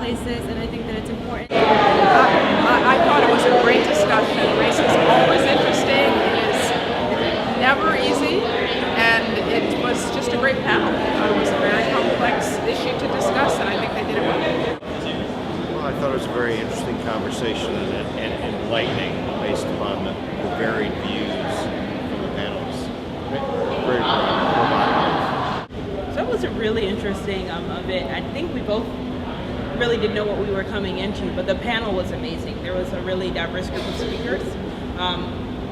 places, and I think that it's important. I thought it was a great discussion. Race is always interesting. It is never easy, and it was just a great panel. It was a very complex issue to discuss, and I think they did it well. Well, I thought it was a very interesting conversation and enlightening based upon the varied views from the panelists. Very provocative. So it was a really interesting event. I think we both really didn't know what we were coming into, but the panel was amazing. There was a really diverse group of speakers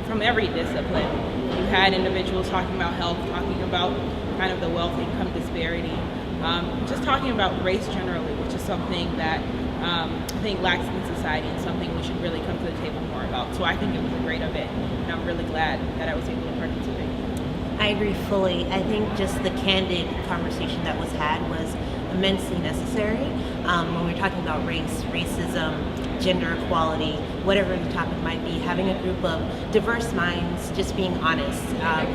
from every discipline. You had individuals talking about health, talking about kind of the wealth income disparity, just talking about race generally, which is something that I think lacks in society and something we should really come to the table more about. So I think it was a great event, and I'm really glad that I was able to participate. I agree fully. I think just the candid conversation that was had was immensely necessary when we're talking about race, racism, gender equality, whatever the topic might be. Having a group of diverse minds just being honest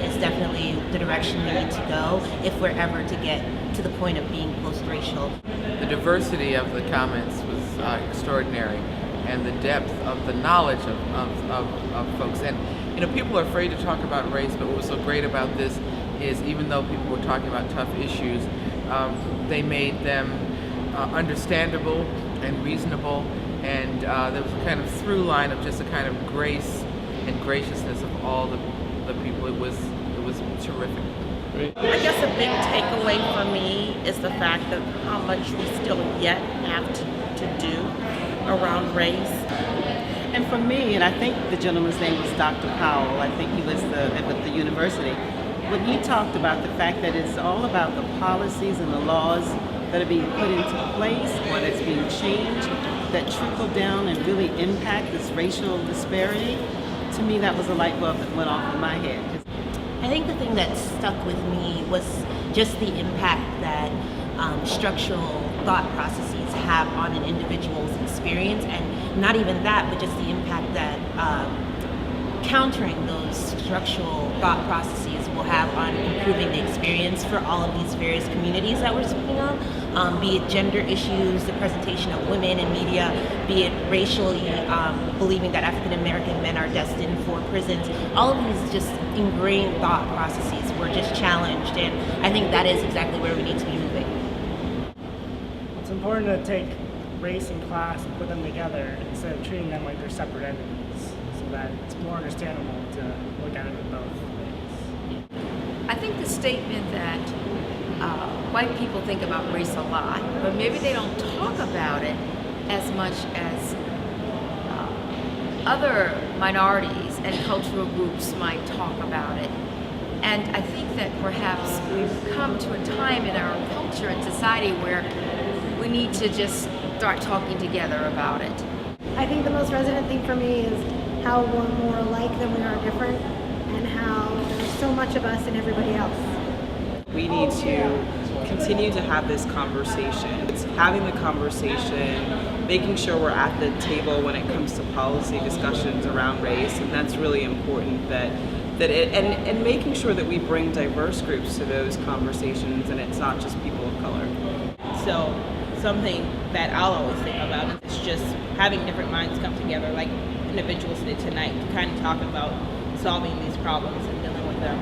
is definitely the direction we need to go if we're ever to get to the point of being post-racial. The diversity of the comments was extraordinary, and the depth of the knowledge of folks. And people are afraid to talk about race, but what was so great about this is even though people were talking about tough issues, they made them understandable and reasonable, and there was a kind of through line of just a kind of grace and graciousness of all the people. It was terrific. I guess a big takeaway for me is the fact of how much we still yet have to do around race. And for me, and I think the gentleman's name was Dr. Powell, I think he was at the university, when he talked about the fact that it's all about the policies and the laws that are being put into place or that's being changed that trickle down and really impact this racial disparity, to me that was a light bulb that went off in my head. I think the thing that stuck with me was just the impact that structural thought processes have on an individual's experience, and not even that, but just the impact that countering those structural thought processes will have on improving the experience for all of these various communities that we're speaking of, be it gender issues, the presentation of women in media, be it racially believing that African American men are destined for prisons. All of these just ingrained thought processes were just challenged, and I think that is exactly where we need to be moving. It's important to take race and class and put them together instead of treating them like they're separate entities, so that it's more understandable to look at it in both ways. I think the statement that white people think about race a lot, but maybe they don't talk about it as much as other minorities and cultural groups might talk about it. And I think that perhaps we've come to a time in our culture and society where we need to just start talking together about it. I think the most resonant thing for me is how we're more alike than we are different, and how there's so much of us and everybody else. We need to continue to have this conversation. It's having the conversation, making sure we're at the table when it comes to policy discussions around race, and that's really important and making sure that we bring diverse groups to those conversations, and it's not just people of color. So something that I'll always think about is just having different minds come together like individuals did tonight to kind of talk about solving these problems and dealing with them.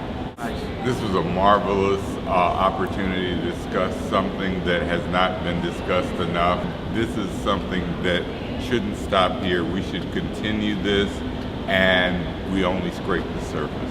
This was a marvelous opportunity to discuss something that has not been discussed enough. This is something that shouldn't stop here. We should continue this, and we only scrape the surface.